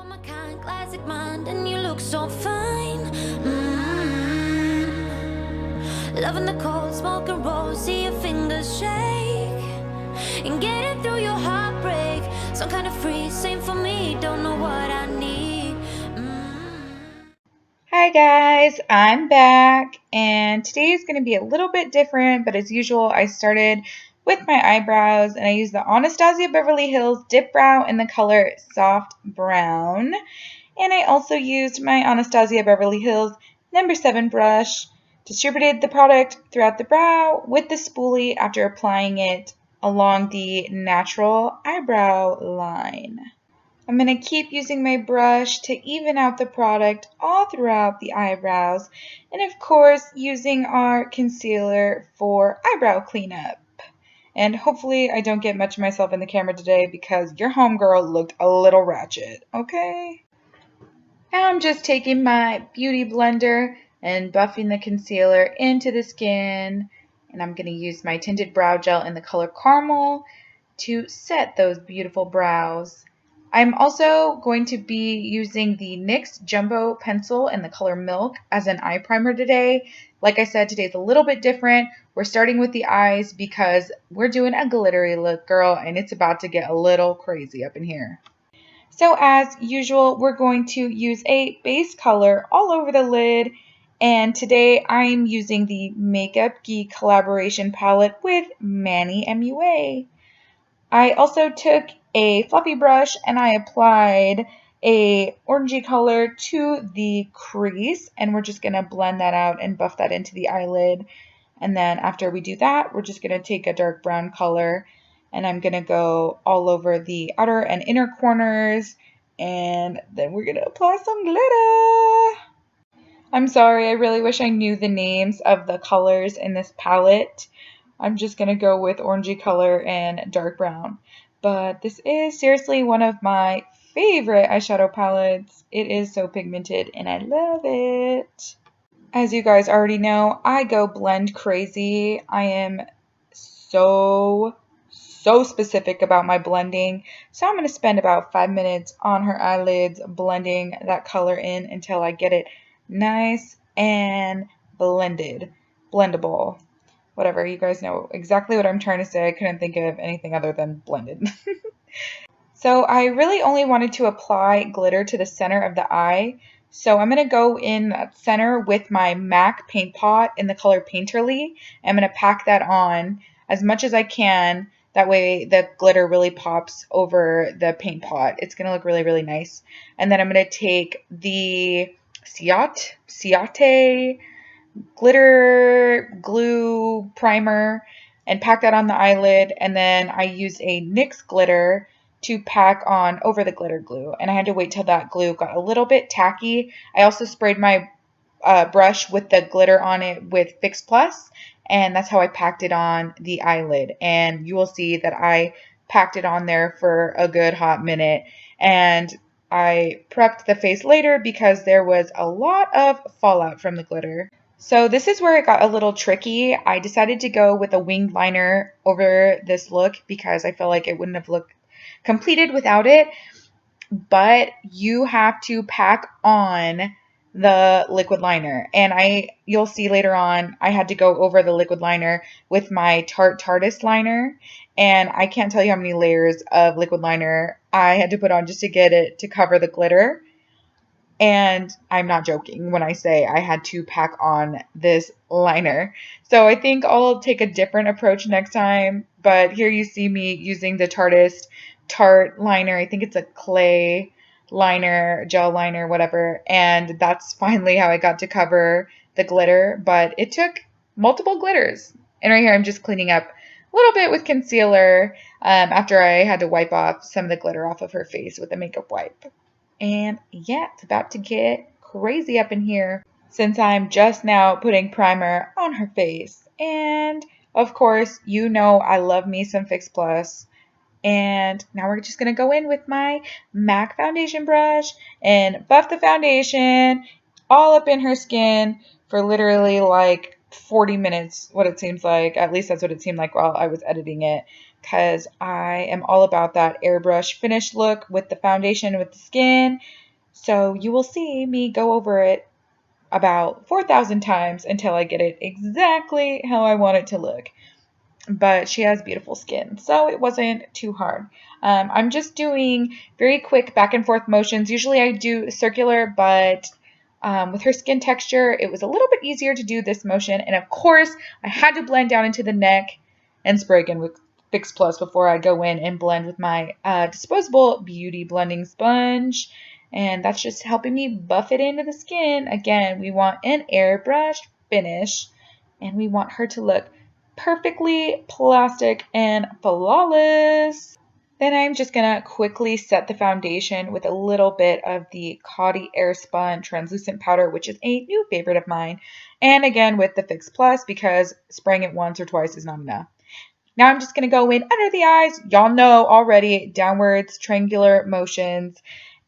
One of my kind, classic mind, and you look so fine. Loving the cold, smoking rolls, see your fingers shake, and getting through your heartbreak. Some kind of free, same for me. Don't know what I need. Hi guys, I'm back, and today is going to be a little bit different, but as usual, I started with my eyebrows, and I used the Anastasia Beverly Hills Dip Brow in the color Soft Brown, and I also used my Anastasia Beverly Hills number 7 brush, distributed the product throughout the brow with the spoolie after applying it along the natural eyebrow line. I'm going to keep using my brush to even out the product all throughout the eyebrows, and of course using our concealer for eyebrow cleanup. And hopefully I don't get much of myself in the camera today because your homegirl looked a little ratchet, okay? Now I'm just taking my beauty blender and buffing the concealer into the skin, and I'm going to use my tinted brow gel in the color Caramel to set those beautiful brows. I'm also going to be using the NYX Jumbo Pencil in the color Milk as an eye primer today. Like I said, today's a little bit different. We're starting with the eyes because we're doing a glittery look, girl, and it's about to get a little crazy up in here. So as usual, we're going to use a base color all over the lid, and today I'm using the Makeup Geek collaboration palette with Manny MUA. I also took a fluffy brush and I applied a orangey color to the crease, and we're just going to blend that out and buff that into the eyelid. And then after we do that, we're just going to take a dark brown color and I'm going to go all over the outer and inner corners, and then we're going to apply some glitter. I'm sorry, I really wish I knew the names of the colors in this palette. I'm just going to go with orangey color and dark brown. But this is seriously one of my favorite eyeshadow palettes. It is so pigmented and I love it. As you guys already know, I go blend crazy. I am so specific about my blending. So I'm going to spend about 5 minutes on her eyelids blending that color in until I get it nice and blended. Blendable. Whatever, you guys know exactly what I'm trying to say. I couldn't think of anything other than blended. So I really only wanted to apply glitter to the center of the eye. So I'm going to go in the center with my MAC paint pot in the color Painterly. I'm going to pack that on as much as I can. That way the glitter really pops over the paint pot. It's going to look really, really nice. And then I'm going to take the Ciate glitter glue primer and pack that on the eyelid, and then I use a NYX glitter to pack on over the glitter glue, and I had to wait till that glue got a little bit tacky. I also sprayed my brush with the glitter on it with Fix Plus, and that's how I packed it on the eyelid, and you will see that I packed it on there for a good hot minute, and I prepped the face later because there was a lot of fallout from the glitter. So this is where it got a little tricky. I decided to go with a winged liner over this look because I felt like it wouldn't have looked completed without it. But you have to pack on the liquid liner. And you'll see later on, I had to go over the liquid liner with my Tarteist liner. And I can't tell you how many layers of liquid liner I had to put on just to get it to cover the glitter. And I'm not joking when I say I had to pack on this liner. So I think I'll take a different approach next time. But here you see me using the Tarteist Tarte liner. I think it's a clay liner, gel liner, whatever. And that's finally how I got to cover the glitter. But it took multiple glitters. And right here I'm just cleaning up a little bit with concealer after I had to wipe off some of the glitter off of her face with a makeup wipe. And yeah, it's about to get crazy up in here since I'm just now putting primer on her face. And of course, you know I love me some Fix Plus. And now we're just going to go in with my MAC foundation brush and buff the foundation all up in her skin for literally like 40 minutes, what it seems like. At least that's what it seemed like while I was editing it. because I am all about that airbrush finish look with the foundation, with the skin. So you will see me go over it about 4,000 times until I get it exactly how I want it to look. But she has beautiful skin, so it wasn't too hard. I'm just doing very quick back and forth motions. Usually I do circular, but with her skin texture, it was a little bit easier to do this motion. And of course, I had to blend down into the neck and spray again with Fix Plus before I go in and blend with my disposable beauty blending sponge. And that's just helping me buff it into the skin. Again, we want an airbrush finish, and we want her to look perfectly plastic and flawless. Then I'm just going to quickly set the foundation with a little bit of the Coty Airspun translucent powder, which is a new favorite of mine. And again with the Fix Plus, because spraying it once or twice is not enough. Now I'm just going to go in under the eyes. Y'all know already, downwards triangular motions.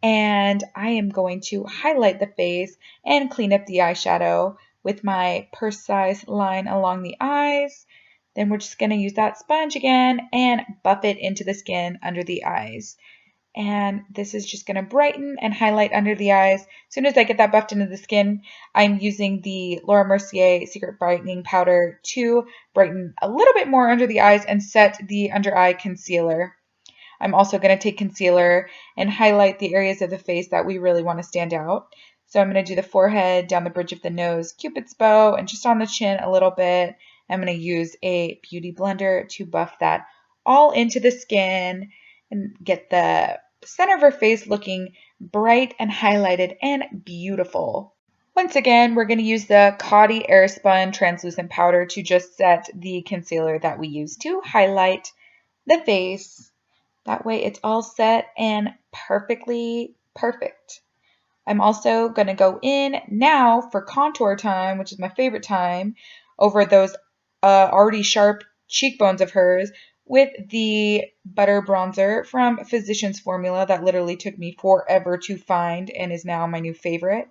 And I am going to highlight the face and clean up the eyeshadow with my purse size line along the eyes. Then we're just going to use that sponge again and buff it into the skin under the eyes. And this is just going to brighten and highlight under the eyes. As soon as I get that buffed into the skin, I'm using the Laura Mercier Secret Brightening Powder to brighten a little bit more under the eyes and set the under eye concealer. I'm also going to take concealer and highlight the areas of the face that we really want to stand out. So I'm going to do the forehead, down the bridge of the nose, Cupid's bow, and just on the chin a little bit. I'm going to use a beauty blender to buff that all into the skin and get the center of her face looking bright and highlighted and beautiful. Once again, we're going to use the Coty Airspun translucent powder to just set the concealer that we use to highlight the face. That way it's all set and perfectly perfect. I'm also going to go in now for contour time, which is my favorite time, over those already sharp cheekbones of hers with the Butter Bronzer from Physicians Formula that literally took me forever to find and is now my new favorite.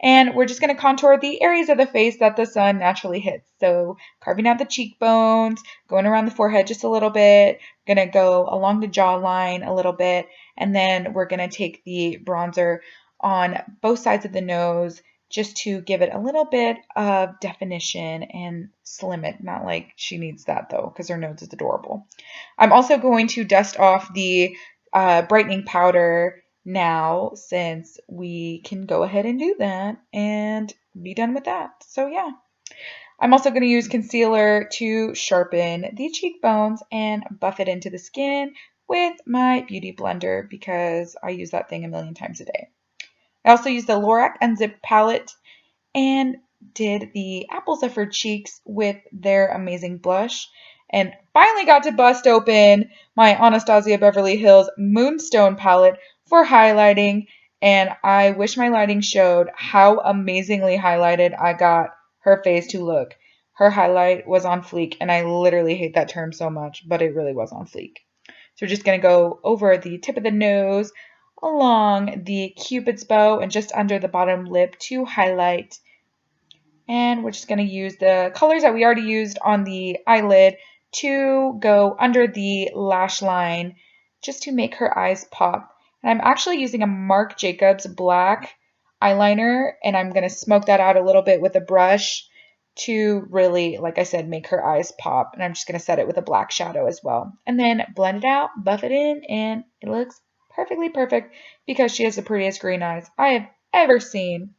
And we're just going to contour the areas of the face that the sun naturally hits. So carving out the cheekbones, going around the forehead just a little bit, going to go along the jawline a little bit, and then we're going to take the bronzer on both sides of the nose just to give it a little bit of definition and slim it. Not like she needs that though, because her nose is adorable. I'm also going to dust off the brightening powder now, since we can go ahead and do that and be done with that. So yeah, I'm also going to use concealer to sharpen the cheekbones and buff it into the skin with my beauty blender because I use that thing a million times a day. I also use the Lorac Unzipped palette and did the apples of her cheeks with their amazing blush, and finally got to bust open my Anastasia Beverly Hills Moonstone palette for highlighting, and I wish my lighting showed how amazingly highlighted I got her face to look. Her highlight was on fleek, and I literally hate that term so much, but it really was on fleek. So we're just going to go over the tip of the nose, along the Cupid's bow, and just under the bottom lip to highlight. And we're just going to use the colors that we already used on the eyelid to go under the lash line just to make her eyes pop. And I'm actually using a Marc Jacobs black eyeliner, and I'm going to smoke that out a little bit with a brush to really, like I said, make her eyes pop. And I'm just going to set it with a black shadow as well. And then blend it out, buff it in, and it looks perfectly perfect because she has the prettiest green eyes I have ever seen.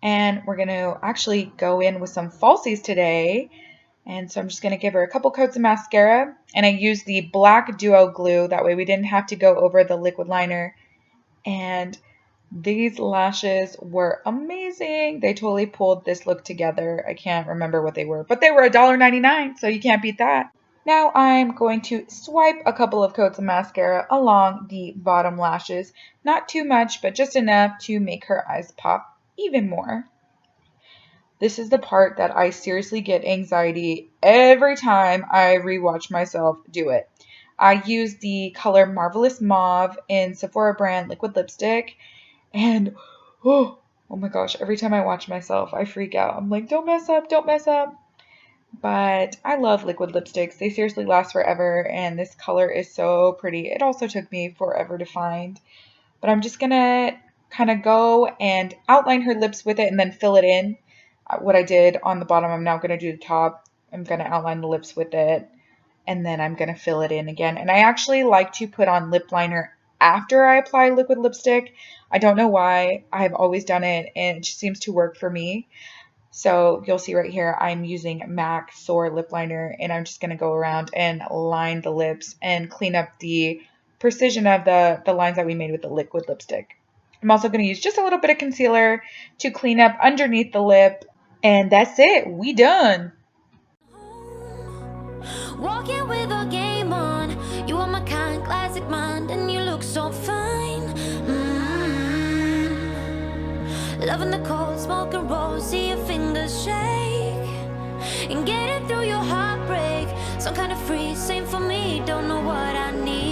And we're going to actually go in with some falsies today. And so I'm just going to give her a couple coats of mascara. And I used the black duo glue. That way we didn't have to go over the liquid liner. And these lashes were amazing. They totally pulled this look together. I can't remember what they were, but they were $1.99, so you can't beat that. Now I'm going to swipe a couple of coats of mascara along the bottom lashes. Not too much, but just enough to make her eyes pop even more. This is the part that I seriously get anxiety every time I rewatch myself do it. I use the color Marvelous Mauve in Sephora brand liquid lipstick, and oh my gosh, every time I watch myself, I freak out. I'm like, don't mess up, don't mess up. But I love liquid lipsticks. They seriously last forever, and this color is so pretty. It also took me forever to find. But I'm just gonna kind of go and outline her lips with it and then fill it in. What I did on the bottom, I'm now gonna do the top. I'm gonna outline the lips with it, and then I'm gonna fill it in again. And I actually like to put on lip liner after I apply liquid lipstick. I don't know why. I've always done it, and it just seems to work for me. So you'll see right here, I'm using MAC Soar lip liner, and I'm just going to go around and line the lips and clean up the precision of the lines that we made with the liquid lipstick. I'm also going to use just a little bit of concealer to clean up underneath the lip, and that's it. We done. Walking with a game on. You are my kind, classic mind, and you look so fine. Loving the cold, smoking rose, see your fingers shake. And getting through your heartbreak, some kind of free, same for me, don't know what I need.